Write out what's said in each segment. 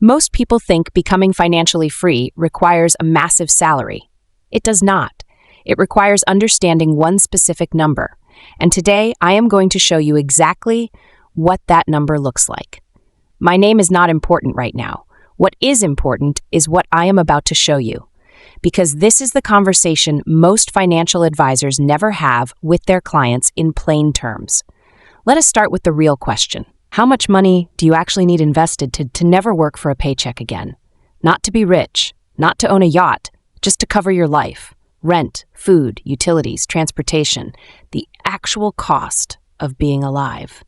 Most people think becoming financially free requires a massive salary. It does not. It requires understanding one specific number. And today, I am going to show you exactly what that number looks like. My name is not important right now. What is important is what I am about to show you, because this is the conversation most financial advisors never have with their clients in plain terms. Let us start with the real question. How much money do you actually need invested to never work for a paycheck again? Not to be rich, not to own a yacht, just to cover your life. Rent, food, utilities, transportation, the actual cost of being alive.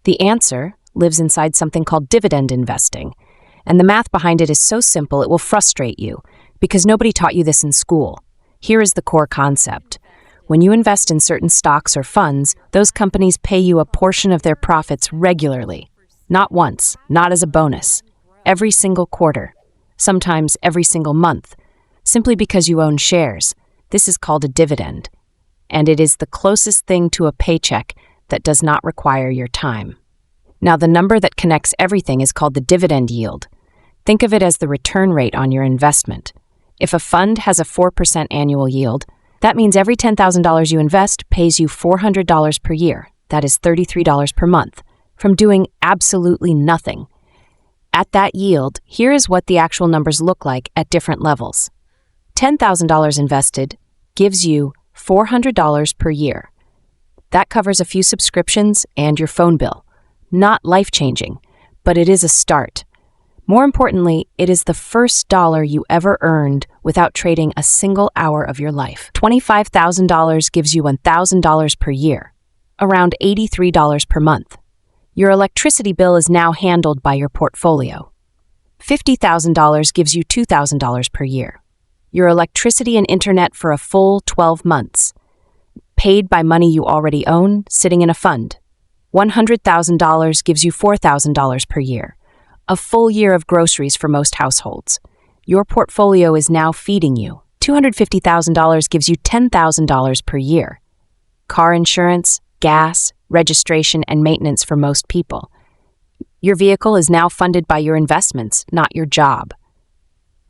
The answer lives inside something called dividend investing. And the math behind it is so simple it will frustrate you, because nobody taught you this in school. Here is the core concept. When you invest in certain stocks or funds, those companies pay you a portion of their profits regularly. Not once, not as a bonus. Every single quarter. Sometimes every single month. Simply because you own shares. This is called a dividend. And it is the closest thing to a paycheck that does not require your time. Now, the number that connects everything is called the dividend yield. Think of it as the return rate on your investment. If a fund has a 4% annual yield, that means every $10,000 you invest pays you $400 per year. That is $33 per month, from doing absolutely nothing. At that yield, here is what the actual numbers look like at different levels. $10,000 invested gives you $400 per year. That covers a few subscriptions and your phone bill. Not life-changing, but it is a start. More importantly, it is the first dollar you ever earned without trading a single hour of your life. $25,000 gives you $1,000 per year, around $83 per month. Your electricity bill is now handled by your portfolio. $50,000 gives you $2,000 per year. Your electricity and internet for a full 12 months, paid by money you already own, sitting in a fund. $100,000 gives you $4,000 per year. A full year of groceries for most households. Your portfolio is now feeding you. $250,000 gives you $10,000 per year. Car insurance, gas, registration, and maintenance for most people. Your vehicle is now funded by your investments, not your job.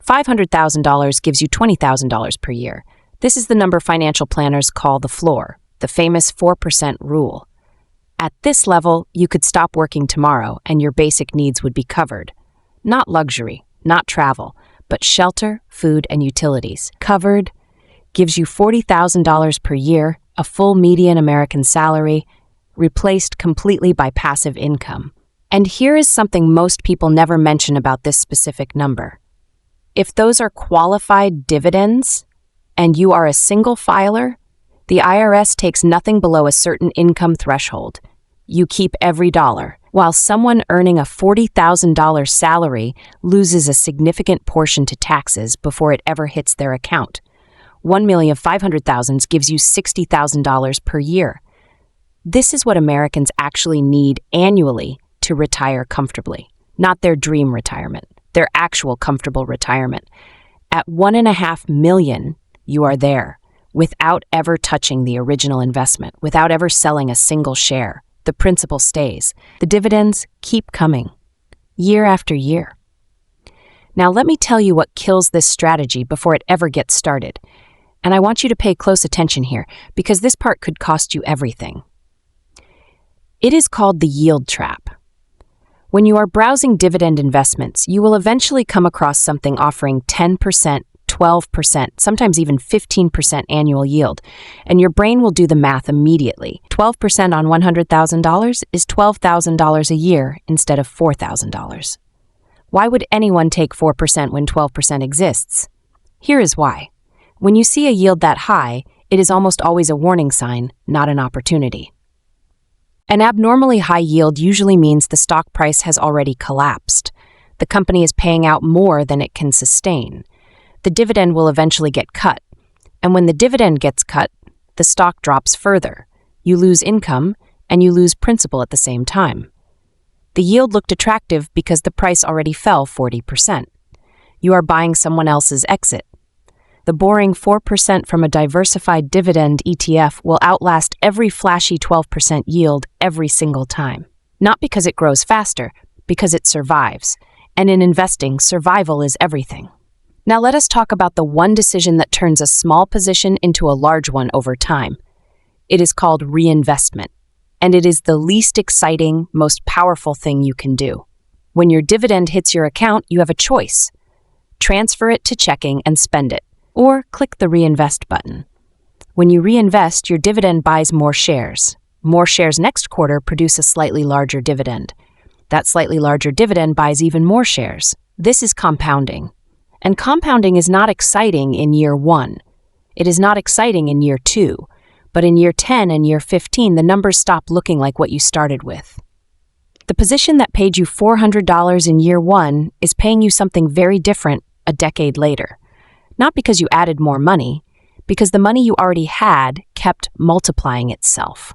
$500,000 gives you $20,000 per year. This is the number financial planners call the floor, the famous 4% rule. At this level, you could stop working tomorrow and your basic needs would be covered. Not luxury, not travel, but shelter, food, and utilities. Covered gives you $40,000 per year, a full median American salary, replaced completely by passive income. And here is something most people never mention about this specific number. If those are qualified dividends and you are a single filer, the IRS takes nothing below a certain income threshold. You keep every dollar, while someone earning a $40,000 salary loses a significant portion to taxes before it ever hits their account. $1,500,000 gives you $60,000 per year. This is what Americans actually need annually to retire comfortably, not their dream retirement, their actual comfortable retirement. At $1.5 million, you are there, without ever touching the original investment, without ever selling a single share. The principal stays. The dividends keep coming, year after year. Now let me tell you what kills this strategy before it ever gets started. And I want you to pay close attention here, because this part could cost you everything. It is called the yield trap. When you are browsing dividend investments, you will eventually come across something offering 10%, 12%, sometimes even 15% annual yield, and your brain will do the math immediately. 12% on $100,000 is $12,000 a year instead of $4,000. Why would anyone take 4% when 12% exists? Here is why. When you see a yield that high, it is almost always a warning sign, not an opportunity. An abnormally high yield usually means the stock price has already collapsed. The company is paying out more than it can sustain. The dividend will eventually get cut. And when the dividend gets cut, the stock drops further. You lose income, and you lose principal at the same time. The yield looked attractive because the price already fell 40%. You are buying someone else's exit. The boring 4% from a diversified dividend ETF will outlast every flashy 12% yield every single time. Not because it grows faster, because it survives. And in investing, survival is everything. Now let us talk about the one decision that turns a small position into a large one over time. It is called reinvestment, and it is the least exciting, most powerful thing you can do. When your dividend hits your account, you have a choice. Transfer it to checking and spend it, or click the reinvest button. When you reinvest, your dividend buys more shares. More shares next quarter produce a slightly larger dividend. That slightly larger dividend buys even more shares. This is compounding. And compounding is not exciting in year 1. It is not exciting in year 2. But in year 10 and year 15, the numbers stop looking like what you started with. The position that paid you $400 in year 1 is paying you something very different a decade later. Not because you added more money, because the money you already had kept multiplying itself.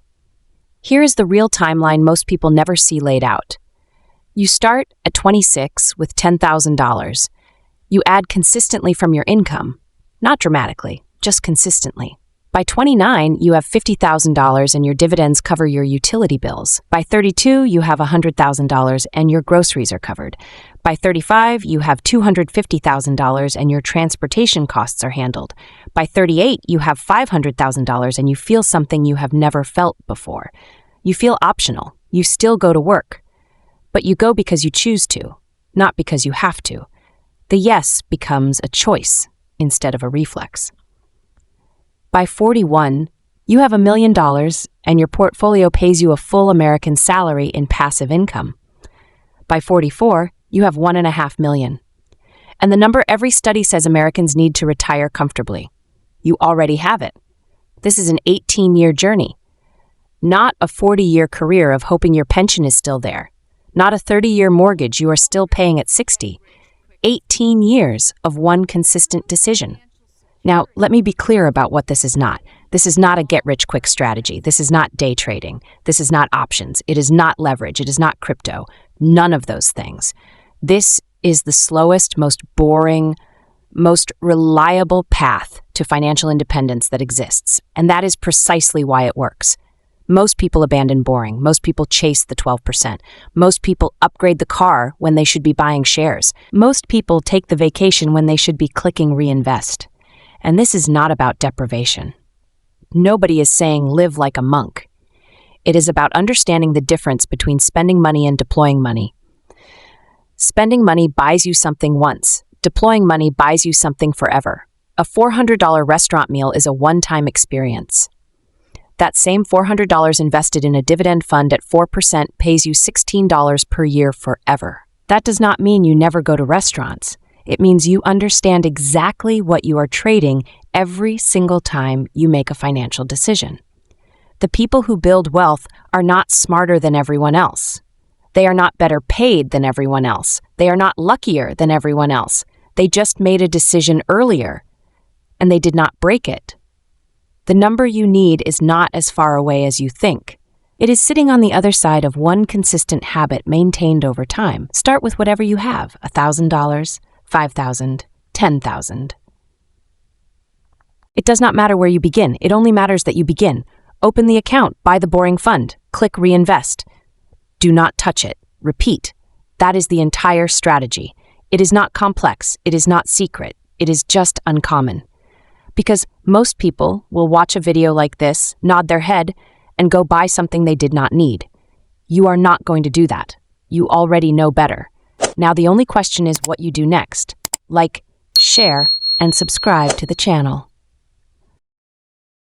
Here is the real timeline most people never see laid out. You start at 26 with $10,000. You add consistently from your income, not dramatically, just consistently. By 29, you have $50,000 and your dividends cover your utility bills. By 32, you have $100,000 and your groceries are covered. By 35, you have $250,000 and your transportation costs are handled. By 38, you have $500,000 and you feel something you have never felt before. You feel optional. You still go to work. But you go because you choose to, not because you have to. The yes becomes a choice instead of a reflex. By 41, you have $1 million and your portfolio pays you a full American salary in passive income. By 44, you have $1.5 million. And the number every study says Americans need to retire comfortably. You already have it. This is an 18-year journey, not a 40-year career of hoping your pension is still there, not a 30-year mortgage you are still paying at 60. 18 years of one consistent decision. Now, let me be clear about what this is not. This is not a get-rich-quick strategy. This is not day trading. This is not options. It is not leverage. It is not crypto. None of those things. This is the slowest, most boring, most reliable path to financial independence that exists. And that is precisely why it works. Most people abandon boring. Most people chase the 12%. Most people upgrade the car when they should be buying shares. Most people take the vacation when they should be clicking reinvest. And this is not about deprivation. Nobody is saying live like a monk. It is about understanding the difference between spending money and deploying money. Spending money buys you something once. Deploying money buys you something forever. A $400 restaurant meal is a one-time experience. That same $400 invested in a dividend fund at 4% pays you $16 per year forever. That does not mean you never go to restaurants. It means you understand exactly what you are trading every single time you make a financial decision. The people who build wealth are not smarter than everyone else. They are not better paid than everyone else. They are not luckier than everyone else. They just made a decision earlier, and they did not break it. The number you need is not as far away as you think. It is sitting on the other side of one consistent habit maintained over time. Start with whatever you have, $1,000, $5,000, $10,000. It does not matter where you begin. It only matters that you begin. Open the account, buy the boring fund, click reinvest. Do not touch it. Repeat. That is the entire strategy. It is not complex. It is not secret. It is just uncommon. Because most people will watch a video like this, nod their head, and go buy something they did not need. You are not going to do that. You already know better. Now the only question is what you do next. Like, share, and subscribe to the channel.